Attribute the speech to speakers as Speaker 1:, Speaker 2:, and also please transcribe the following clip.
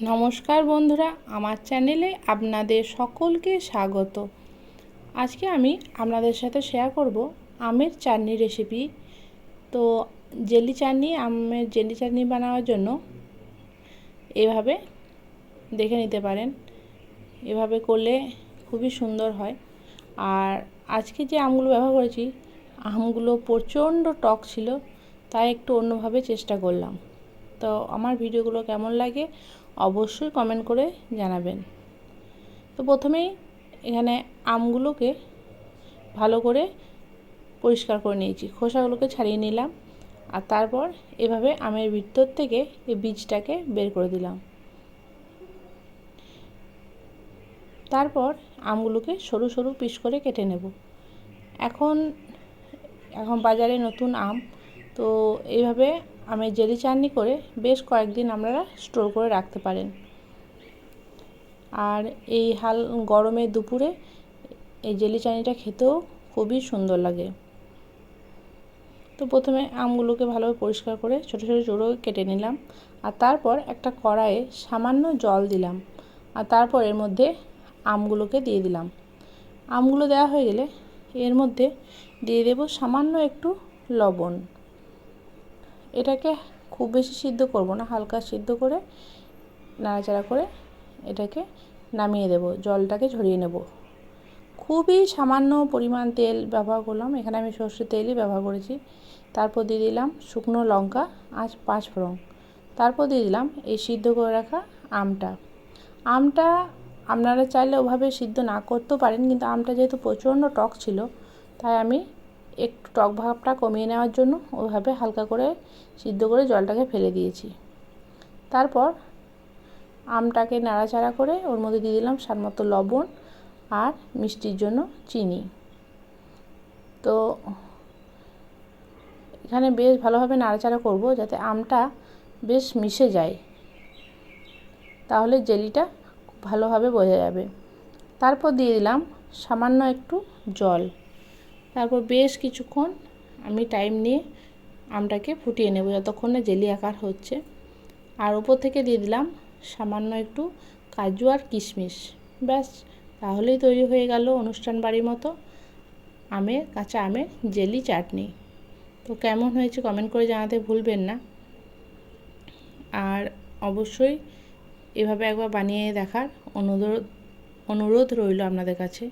Speaker 1: নমস্কার বন্ধুরা, আমার চ্যানেলে আপনাদের সকলকে স্বাগত। আজকে আমি আপনাদের সাথে শেয়ার করব আমের চাটনি রেসিপি। তো আমের জেলি চাটনি বানানোর জন্য এভাবে দেখে নিতে পারেন। এভাবে করলে খুবই সুন্দর হয়। আর আজকে যে আমগুলো ব্যবহার করেছি, আমগুলো প্রচণ্ড টক ছিল, তাই একটু অন্যভাবে চেষ্টা করলাম। তো আমার ভিডিওগুলো কেমন লাগে অবশ্যই কমেন্ট করে জানাবেন। তো প্রথমেই এখানে আমগুলোকে ভালো করে পরিষ্কার করে নিয়েছি, খোসাগুলোকে ছাড়িয়ে নিলাম। আর তারপর এভাবে আমের ভিতর থেকে এই বীজটাকে বের করে দিলাম। তারপর আমগুলোকে সরু সরু পিস করে কেটে নেব। এখন বাজারে নতুন আম, তো এইভাবে আমের জেলি চাটনি করে বেশ কয়েকদিন আপনারা স্টোর করে রাখতে পারেন। আর এই গরমের দুপুরে এই জেলি চাটনিটা খেতেও খুবই সুন্দর লাগে। তো প্রথমে আমগুলোকে ভালোভাবে পরিষ্কার করে ছোটো ছোটো চূড়ো কেটে নিলাম। আর তারপর একটা কড়াইয়ে সামান্য জল দিলাম। আর তারপর এর মধ্যে আমগুলোকে দিয়ে দিলাম। আমগুলো দেওয়া হয়ে গেলে এর মধ্যে দিয়ে দেব সামান্য একটু লবণ। এটাকে খুব বেশি সিদ্ধ করব না, হালকা সিদ্ধ করে নাড়াচাড়া করে এটাকে নামিয়ে দেব, জলটাকে ঝরিয়ে নেব। খুবই সামান্য পরিমাণ তেল ব্যবহার করলাম, এখানে আমি সর্ষের তেলই ব্যবহার করেছি। তারপর দিয়ে দিলাম শুকনো লঙ্কা আর 5 ফোড়ন। তারপর দিয়ে দিলাম এই সিদ্ধ করে রাখা আমটা আপনারা চাইলে ওভাবে সিদ্ধ না করতেও পারেন, কিন্তু আমটা যেহেতু প্রচণ্ড টক ছিল, তাই আমি একটু টক ভাবটা কমিয়ে নেওয়ার জন্য ওইভাবে হালকা করে সিদ্ধ করে জলটাকে ফেলে দিয়েছি। তারপর আমটাকে নাড়াচাড়া করে ওর মধ্যে দিয়ে দিলাম স্বাদমতো লবণ আর মিষ্টির জন্য চিনি। তো এখানে বেশ ভালোভাবে নাড়াচাড়া করব যাতে আমটা বেশ মিশে যায়, তাহলে জেলিটা খুব ভালোভাবে বোঝা যাবে। তারপর দিয়ে দিলাম সামান্য একটু জল। তারপর বেশ কিছুক্ষণ আমি টাইম নিয়ে আমটাকে ফুটিয়ে নেব যতক্ষণ না জেলি আকার হচ্ছে। আর উপর থেকে দিয়ে দিলাম সামান্য একটু কাজু আর কিশমিশ। ব্যাস, তাহলেই তৈরি হয়ে গেল অনুষ্ঠান বাড়ির মতো কাঁচা আমের জেলি চাটনি। তো কেমন হয়েছে কমেন্ট করে জানাতে ভুলবেন না। আর অবশ্যই এভাবে একবার বানিয়ে দেখার অনুরোধ রইল আপনাদের কাছে।